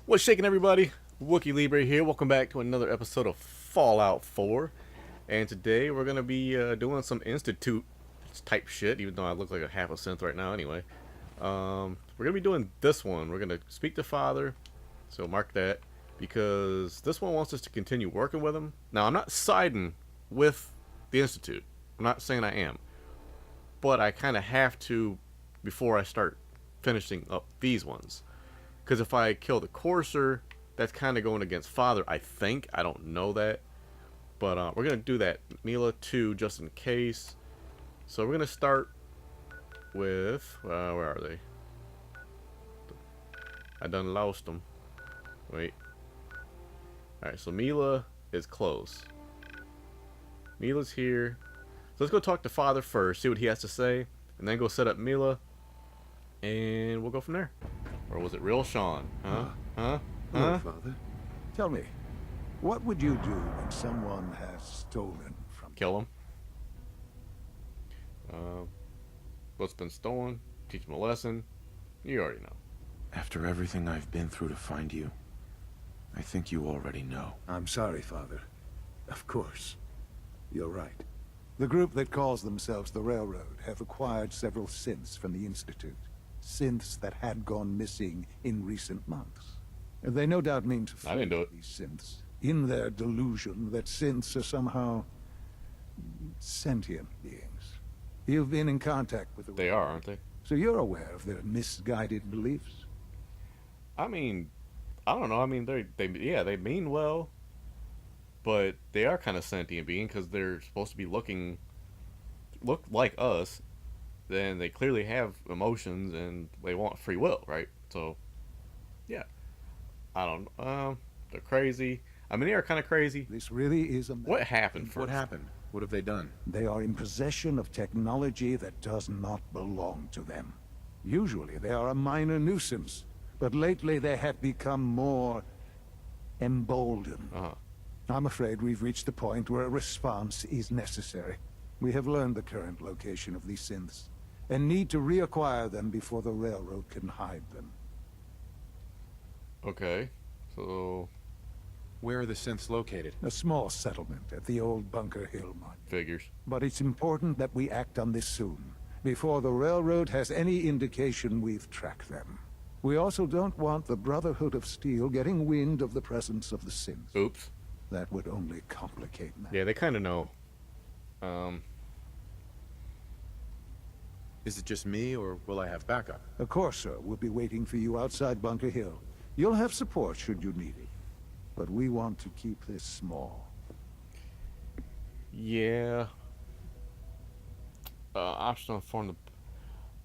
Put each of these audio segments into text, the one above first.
What's shaking, everybody? Wookie Libre here. Welcome back to another episode of Fallout 4. And today we're going to be doing some Institute type shit, even though I look like a half a synth right now anyway. We're going to be doing this one. We're going to speak to Father, so mark that, because this one wants us to continue working with him. Now, I'm not siding with the Institute. I'm not saying I am. But I kind of have to before I start finishing up these ones. Because if I kill the Courser, that's kind of going against Father, I think. I don't know that. But we're going to do that Mila 2 just in case. So we're going to start with... where are they? I done lost them. Wait. Alright, so Mila is close. Mila's here. So let's go talk to Father first, see what he has to say. And then go set up Mila. And we'll go from there. Or was it real Sean? Huh? Hello, Father. Tell me, what would you do when someone has stolen from you? Kill him. What's been stolen? Teach him a lesson. You already know. After everything I've been through to find you, I think you already know. I'm sorry, Father. Of course. You're right. The group that calls themselves the Railroad have acquired several synths from the Institute. Synths that had gone missing in recent months. They no doubt mean to I didn't do free it. these synths, in their delusion that synths are somehow sentient beings. You've been in contact with the They are, aren't they? so you're aware of their misguided beliefs? I mean, I don't know. I mean, they mean well, but they are kind of sentient being because they're supposed to be look like us. Then they clearly have emotions and they want free will, right? So, yeah, I don't. They're crazy. I mean, they are kind of crazy. This really is a What happened first? What happened? What have they done? They are in possession of technology that does not belong to them. Usually they are a minor nuisance, but lately they have become more emboldened. I'm afraid we've reached the point where a response is necessary. We have learned the current location of these synths, and need to reacquire them before the Railroad can hide them. Okay, so Where are the synths located? A small settlement at the old Bunker Hill mine. figures. But it's important that we act on this soon, before the Railroad has any indication we've tracked them. We also don't want the Brotherhood of Steel getting wind of the presence of the synths. Oops. That would only complicate matters. Yeah, they kind of know. Is it just me, or will I have backup? Of course, sir. We'll be waiting for you outside Bunker Hill. You'll have support should you need it. But we want to keep this small. Yeah. Optional form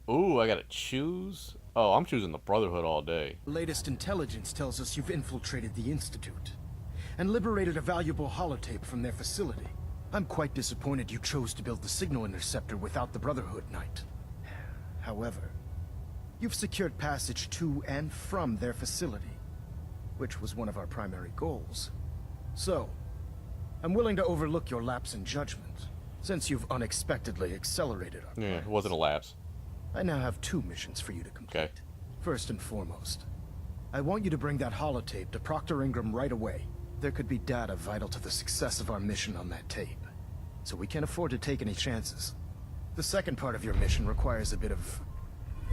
the. Ooh, I gotta choose. Oh, I'm choosing the Brotherhood all day. Latest intelligence tells us you've infiltrated the Institute and liberated a valuable holotape from their facility. I'm quite disappointed you chose to build the signal interceptor without the Brotherhood Knight. However, you've secured passage to and from their facility, which was one of our primary goals. So, I'm willing to overlook your lapse in judgment, since you've unexpectedly accelerated our Yeah, it plans. wasn't a lapse. I now have 2 missions for you to complete. Okay. First and foremost, I want you to bring that holotape to Proctor Ingram right away. There could be data vital to the success of our mission on that tape, so we can't afford to take any chances. The second part of your mission requires a bit of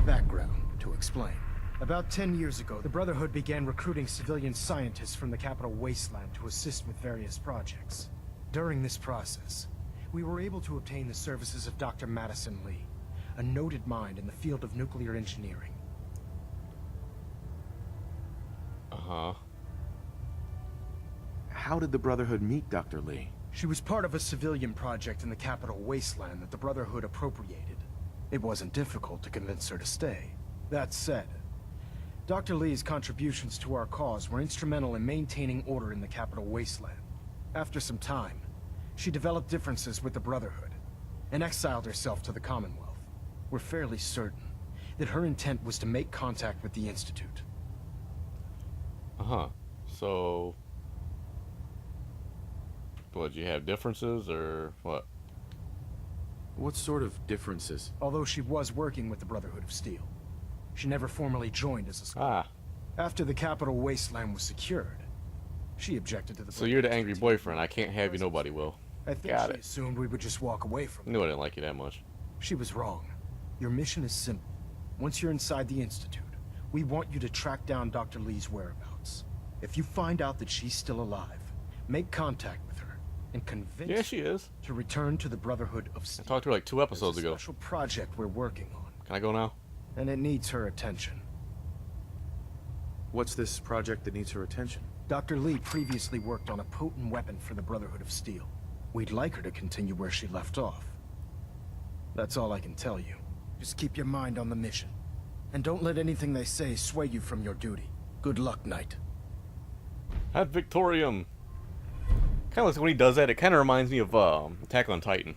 background to explain. About 10 years ago, the Brotherhood began recruiting civilian scientists from the capital wasteland to assist with various projects. During this process, we were able to obtain the services of Dr. Madison Lee, a noted mind in the field of nuclear engineering. Uh-huh. How did the Brotherhood meet Dr. Lee? She was part of a civilian project in the capital wasteland that the Brotherhood appropriated. It wasn't difficult to convince her to stay. That said, Dr. Lee's contributions to our cause were instrumental in maintaining order in the capital wasteland. After some time, she developed differences with the Brotherhood and exiled herself to the Commonwealth. We're fairly certain that her intent was to make contact with the Institute. Uh-huh. So, what, you have differences or what? What sort of differences? Although she was working with the Brotherhood of Steel, she never formally joined as a school. Ah, After the capital wasteland was secured, she objected to the... So you're the angry boyfriend. I can't have you, nobody will. I think Got she it. assumed we would just walk away from it. Knew I didn't like you that much. She was wrong. Your mission is simple. Once you're inside the Institute, we want you to track down Dr. Lee's whereabouts. If you find out that she's still alive, make contact with her and convince Yeah, she is. her to return to the Brotherhood of I Steel. talked to her like 2 episodes There's a ago. special project we're working on, Can I go now? and it needs her attention. What's this project that needs her attention? Dr. Lee previously worked on a potent weapon for the Brotherhood of Steel. We'd like her to continue where she left off. That's all I can tell you. Just keep your mind on the mission. And don't let anything they say sway you from your duty. Good luck, Knight. Ad Victorium. Kind of looks like when he does that, it kind of reminds me of Attack on Titan.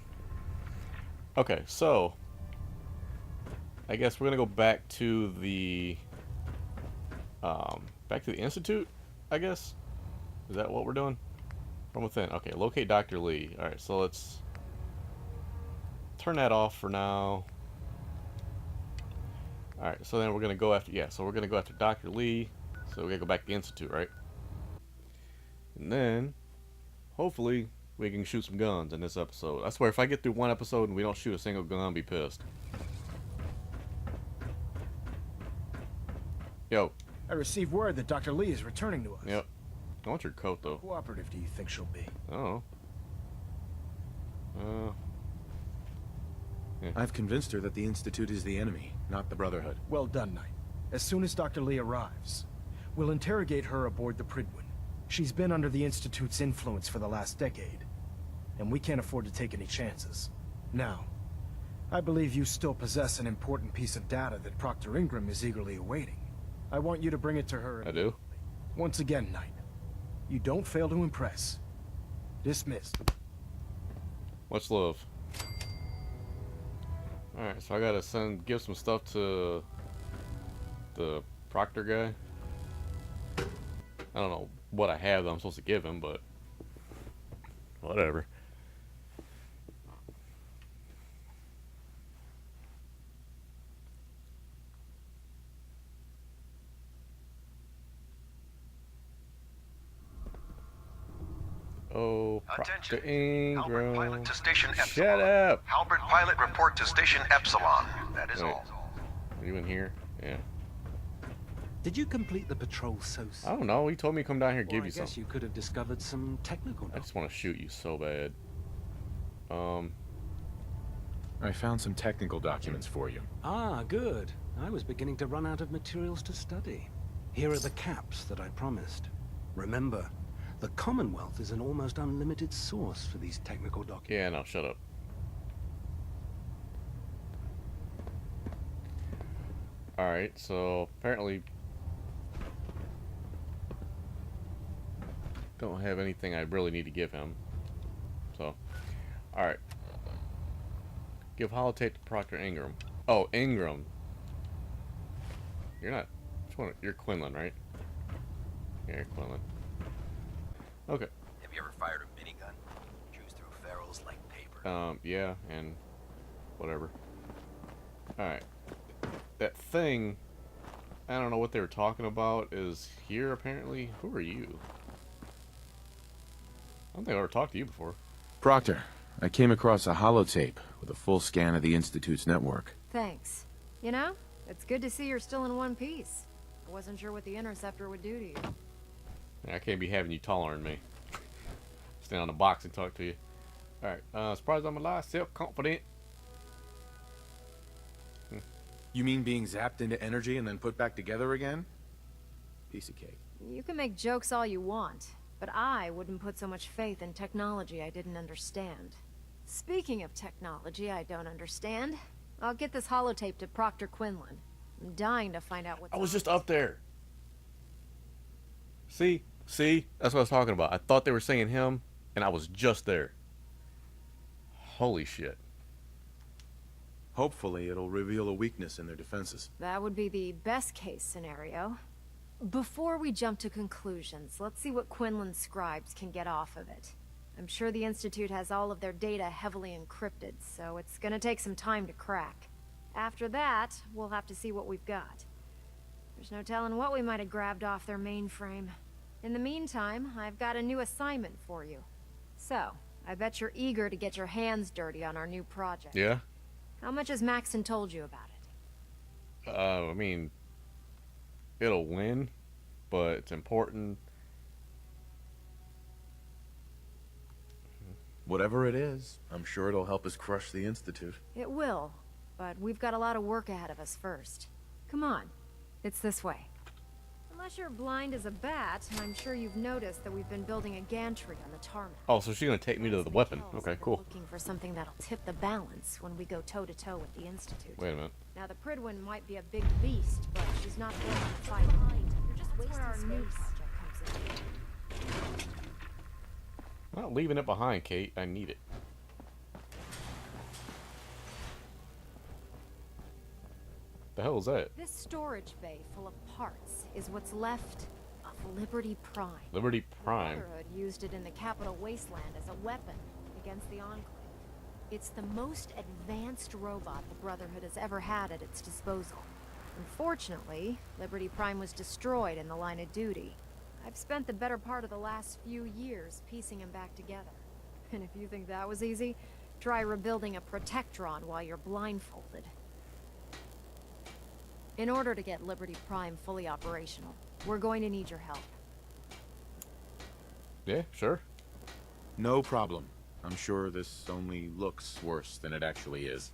Okay, so I guess we're gonna go back to the Institute. I guess is that what we're doing? From within. Okay, locate Dr. Lee. All right, so let's turn that off for now. All right, so then we're gonna go after so we're gonna go after Dr. Lee. So we gotta go back to the Institute, right? And then, hopefully, we can shoot some guns in this episode. I swear, if I get through one episode and we don't shoot a single gun, I'll be pissed. Yo. I received word that Dr. Lee is returning to us. Yep. I want your coat, though. How cooperative do you think she'll be? I don't know. I've convinced her that the Institute is the enemy, not the Brotherhood. Well done, Knight. As soon as Dr. Lee arrives, we'll interrogate her aboard the Prydwen. She's been under the Institute's influence for the last decade, and we can't afford to take any chances. Now, I believe you still possess an important piece of data that Proctor Ingram is eagerly awaiting. I want you to bring it to her. I do? Once again, Knight, you don't fail to impress. Dismissed. Much love. Alright, so I gotta give some stuff to the Proctor guy. I don't know what I have that I'm supposed to give him, but whatever. Oh, Proctor Attention. Halbert Ingram. pilot to station Epsilon. Shut up. Halbert pilot report to station Epsilon. That is Wait. all. Are you in here? Yeah. Did you complete the patrol so soon? I don't know. He told me to come down here and Well, give you I guess something. you could have discovered some technical I knowledge. just want to shoot you so bad. I found some technical documents for you. Ah, good. I was beginning to run out of materials to study. Here are the caps that I promised. Remember, the Commonwealth is an almost unlimited source for these technical documents. Yeah, no, shut up. Alright, so apparently don't have anything I really need to give him. So, alright. Give holotape to Proctor Ingram. Oh, Ingram. You're not... Which one? You're Quinlan, right? Yeah, you're Quinlan. Okay. Have you ever fired a minigun? Chews through ferrules like paper. Yeah, and whatever. Alright. That thing, I don't know what they were talking about, is here apparently. Who are you? I don't think I ever talked to you before. Proctor, I came across a holotape with a full scan of the Institute's network. Thanks. You know, it's good to see you're still in one piece. I wasn't sure what the Interceptor would do to you. I can't be having you taller than me. Stand on the box and talk to you. Alright, surprised I'm alive, self-confident. You mean being zapped into energy and then put back together again? Piece of cake. You can make jokes all you want, but I wouldn't put so much faith in technology I didn't understand. Speaking of technology I don't understand, I'll get this holotape to Proctor Quinlan. I'm dying to find out what's I was on just it. up there. See? That's what I was talking about. I thought they were saying him, and I was just there. Holy shit. Hopefully it'll reveal a weakness in their defenses. That would be the best case scenario. Before we jump to conclusions, let's see what Quinlan's scribes can get off of it. I'm sure the Institute has all of their data heavily encrypted, so it's gonna take some time to crack. After that, we'll have to see what we've got. There's no telling what we might have grabbed off their mainframe. In the meantime, I've got a new assignment for you. So, I bet you're eager to get your hands dirty on our new project. Yeah. How much has Maxon told you about it? I mean, it'll win, but it's important. Whatever it is, I'm sure it'll help us crush the Institute. It will, but we've got a lot of work ahead of us first. Come on, it's this way. Unless you're blind as a bat, I'm sure you've noticed that we've been building a gantry on the tarmac. Oh, so she's gonna take me to the weapon. Tells Okay, that we're cool. Looking for something that'll tip the balance when we go toe-to-toe with the Institute. Wait a minute. Now, the Pridwin might be a big beast, but she's not going to fight. That's where our new project comes in. Not leaving it behind, Kate. I need it. The hell is that? This storage bay full of parts is what's left of Liberty Prime. Liberty The Prime. Brotherhood used it in the Capital Wasteland as a weapon against the Enclave. It's the most advanced robot the Brotherhood has ever had at its disposal. Unfortunately, Liberty Prime was destroyed in the line of duty. I've spent the better part of the last few years piecing him back together. And if you think that was easy, try rebuilding a Protectron while you're blindfolded. In order to get Liberty Prime fully operational, we're going to need your help. Yeah, sure. No problem. I'm sure this only looks worse than it actually is.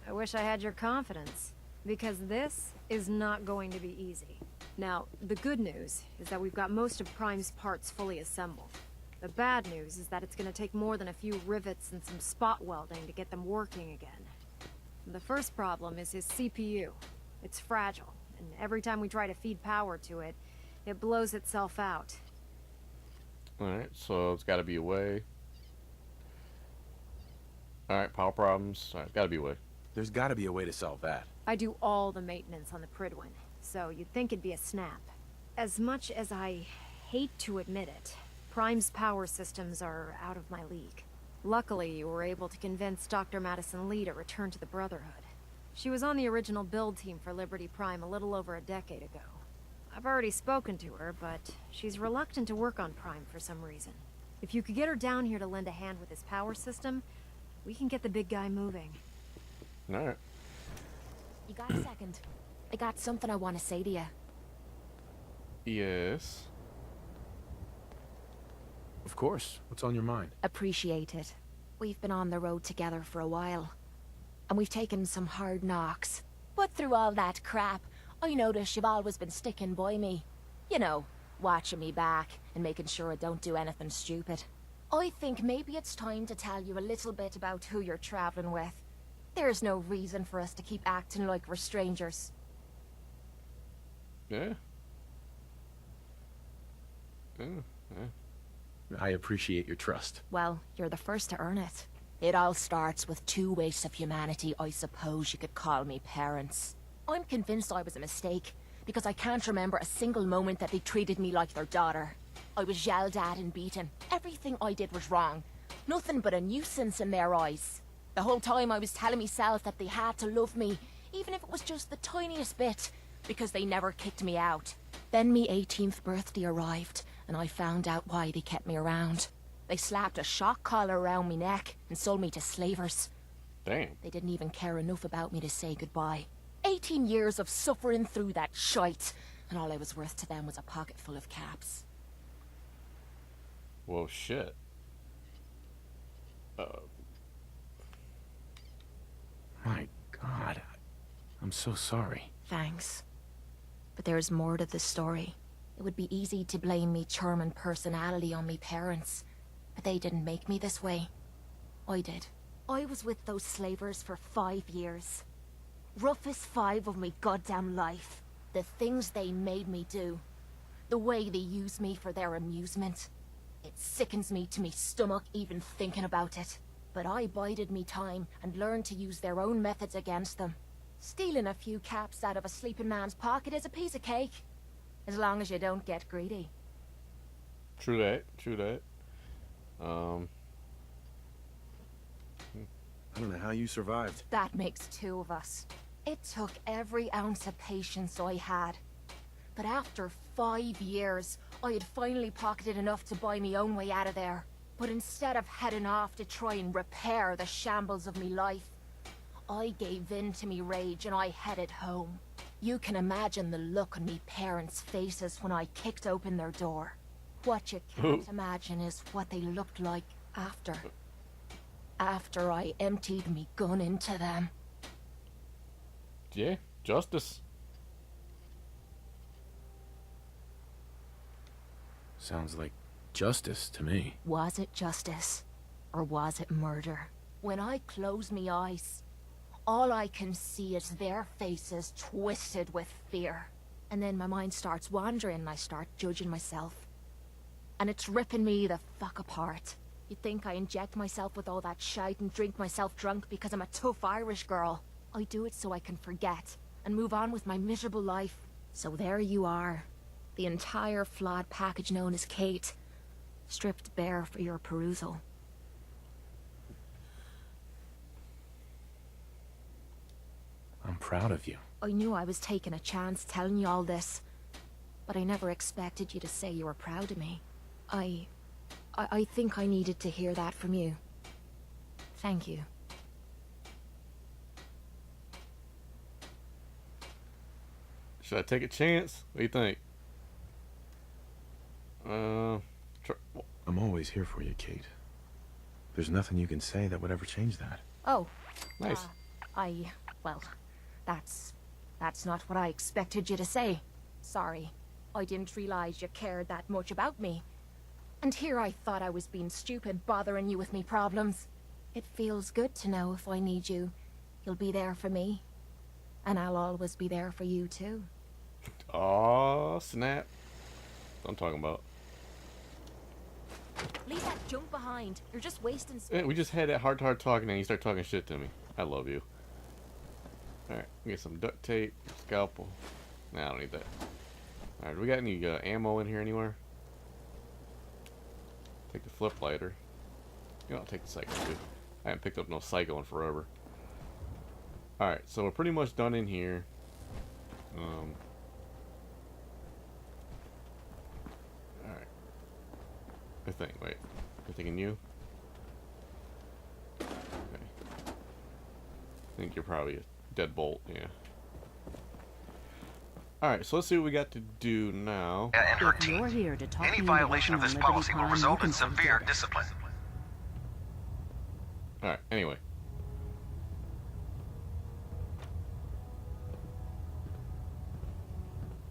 I wish I had your confidence, because this is not going to be easy. Now, the good news is that we've got most of Prime's parts fully assembled. The bad news is that it's going to take more than a few rivets and some spot welding to get them working again. The first problem is his CPU. It's fragile, and every time we try to feed power to it, it blows itself out. Alright, so it's gotta be a way. Alright, power problems. Alright, gotta be a way. There's gotta be a way to solve that. I do all the maintenance on the Pridwin, so you'd think it'd be a snap. As much as I hate to admit it, Prime's power systems are out of my league. Luckily, you were able to convince Dr. Madison Lee to return to the Brotherhood. She was on the original build team for Liberty Prime a little over a decade ago. I've already spoken to her, but she's reluctant to work on Prime for some reason. If you could get her down here to lend a hand with his power system, we can get the big guy moving. Alright. You got a second? I got something I want to say to you. Yes. Of course. What's on your mind? Appreciate it. We've been on the road together for a while. And we've taken some hard knocks. But through all that crap, I notice you've always been sticking by me. You know, watching me back and making sure I don't do anything stupid. I think maybe it's time to tell you a little bit about who you're traveling with. There's no reason for us to keep acting like we're strangers. Yeah. Yeah. I appreciate your trust. Well, you're the first to earn it. It all starts with two wastes of humanity I suppose you could call me parents. I'm convinced I was a mistake, because I can't remember a single moment that they treated me like their daughter. I was yelled at and beaten. Everything I did was wrong. Nothing but a nuisance in their eyes. The whole time I was telling myself that they had to love me, even if it was just the tiniest bit, because they never kicked me out. Then me 18th birthday arrived, and I found out why they kept me around. They slapped a shock collar around me neck and sold me to slavers. Damn. They didn't even care enough about me to say goodbye. 18 years of suffering through that shite, and all I was worth to them was a pocket full of caps. Well, shit. My God. I'm so sorry. Thanks. But there's more to the story. It would be easy to blame me charming personality on me parents, but they didn't make me this way. I did. I was with those slavers for 5 years. Roughest 5 of me goddamn life. The things they made me do. The way they used me for their amusement. It sickens me to me stomach even thinking about it. But I bided me time and learned to use their own methods against them. Stealing a few caps out of a sleeping man's pocket is a piece of cake. As long as you don't get greedy. True that. True that. I don't know how you survived. That makes 2 of us. It took every ounce of patience I had. But after 5 years, I had finally pocketed enough to buy me own way out of there. But instead of heading off to try and repair the shambles of me life, I gave in to me rage and I headed home. You can imagine the look on me parents' faces when I kicked open their door. What you can't imagine is what they looked like after. After I emptied me gun into them. Yeah, justice. Sounds like justice to me. Was it justice? Or was it murder? When I close me eyes, all I can see is their faces twisted with fear. And then my mind starts wandering and I start judging myself. And it's ripping me the fuck apart. You'd think I inject myself with all that shite and drink myself drunk because I'm a tough Irish girl. I do it so I can forget and move on with my miserable life. So there you are. The entire flawed package known as Kate. Stripped bare for your perusal. I'm proud of you. I knew I was taking a chance telling you all this, but I never expected you to say you were proud of me. I think I needed to hear that from you. Thank you. Should I take a chance? What do you think? I'm always here for you, Kate. There's nothing you can say that would ever change that. Oh. Nice. Well, that's not what I expected you to say. Sorry. I didn't realize you cared that much about me. And here I thought I was being stupid, bothering you with me problems. It feels good to know if I need you, you'll be there for me. And I'll always be there for you, too. Aw, snap. That's what I'm talking about. Leave that junk behind. You're just wasting space. Yeah, we just had that heart-to-heart talking and you start talking shit to me. I love you. Alright, get some duct tape, scalpel. Nah, I don't need that. Alright, do we got any ammo in here anywhere? Take the flip lighter. You know, I'll take the cycle too. I haven't picked up no cycle in forever. Alright, so we're pretty much done in here. Alright. I think, wait. I'm thinking you? Okay. I think you're probably a deadbolt, yeah. Alright, so let's see what we got to do now. And her If you're team. here to talk Any me into violation of working this on policy will Liberty result Prime, in you can severe forget it. discipline. Alright, anyway.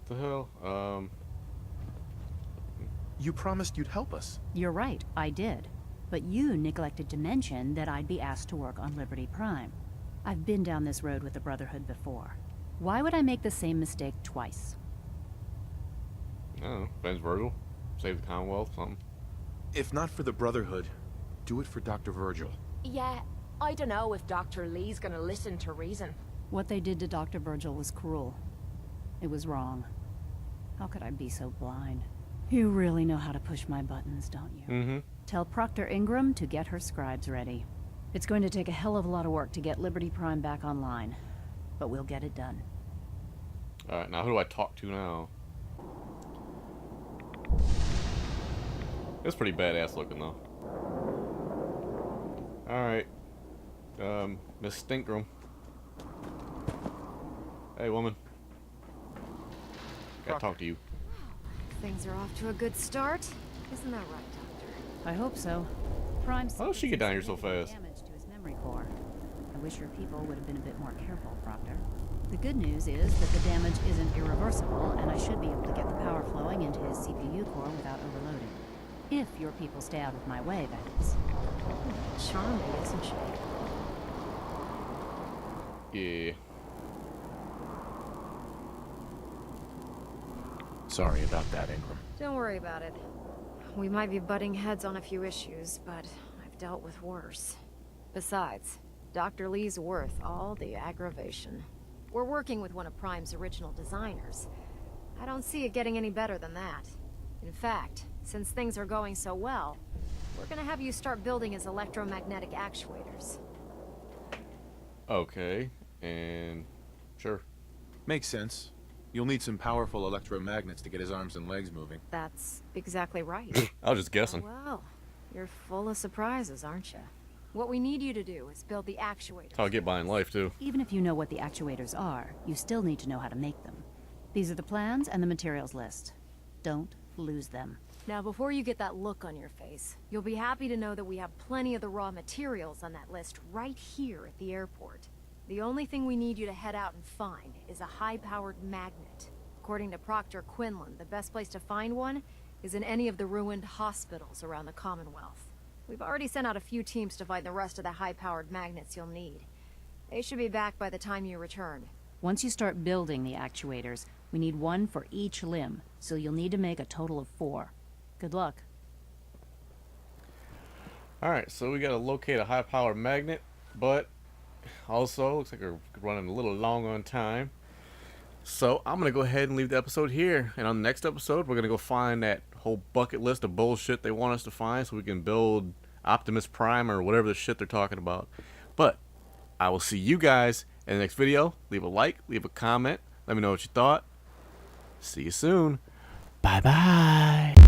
What the hell? You promised you'd help us. You're right, I did. But you neglected to mention that I'd be asked to work on Liberty Prime. I've been down this road with the Brotherhood before. Why would I make the same mistake twice? I don't know. Ben's Virgil? Save the Commonwealth? Something? If not for the Brotherhood, do it for Dr. Virgil. Yeah, I don't know if Dr. Lee's gonna listen to reason. What they did to Dr. Virgil was cruel. It was wrong. How could I be so blind? You really know how to push my buttons, don't you? Mm-hmm. Tell Proctor Ingram to get her scribes ready. It's going to take a hell of a lot of work to get Liberty Prime back online, but we'll get it done. Alright, now who do I talk to now? It's pretty badass looking though. Alright. Miss Stinkrum. Hey woman. Gotta talk to you. Things are off to a good start. Isn't that right, Doctor? I hope so. Prime How did she get down here so fast? damage to his memory core. I wish your people would have been a bit more careful, Proctor. The good news is that the damage isn't irreversible, and I should be able to get the power flowing into his CPU core without overloading. If your people stay out of my way, that is. Charming, isn't she? Yeah. Sorry about that, Ingram. Don't worry about it. We might be butting heads on a few issues, but I've dealt with worse. Besides, Dr. Lee's worth all the aggravation. We're working with one of Prime's original designers. I don't see it getting any better than that. In fact, since things are going so well, we're gonna have you start building his electromagnetic actuators. Okay. And sure. Makes sense. You'll need some powerful electromagnets to get his arms and legs moving. That's exactly right. I was just guessing. Well, you're full of surprises, aren't you? What we need you to do is build the actuators. That's how I get by in life, too. Even if you know what the actuators are, you still need to know how to make them. These are the plans and the materials list. Don't lose them. Now, before you get that look on your face, you'll be happy to know that we have plenty of the raw materials on that list right here at the airport. The only thing we need you to head out and find is a high-powered magnet. According to Proctor Quinlan, the best place to find one is in any of the ruined hospitals around the Commonwealth. We've already sent out a few teams to find the rest of the high-powered magnets you'll need. They should be back by the time you return. Once you start building the actuators, we need one for each limb, so you'll need to make a total of 4. Good luck. Alright, so we gotta locate a high-powered magnet, but also looks like we're running a little long on time. So I'm gonna go ahead and leave the episode here, and on the next episode we're gonna go find that whole bucket list of bullshit they want us to find so we can build Optimus Prime or whatever the shit they're talking about. But I will see you guys in the next video. Leave a like, leave a comment, let me know what you thought. See you soon. Bye bye.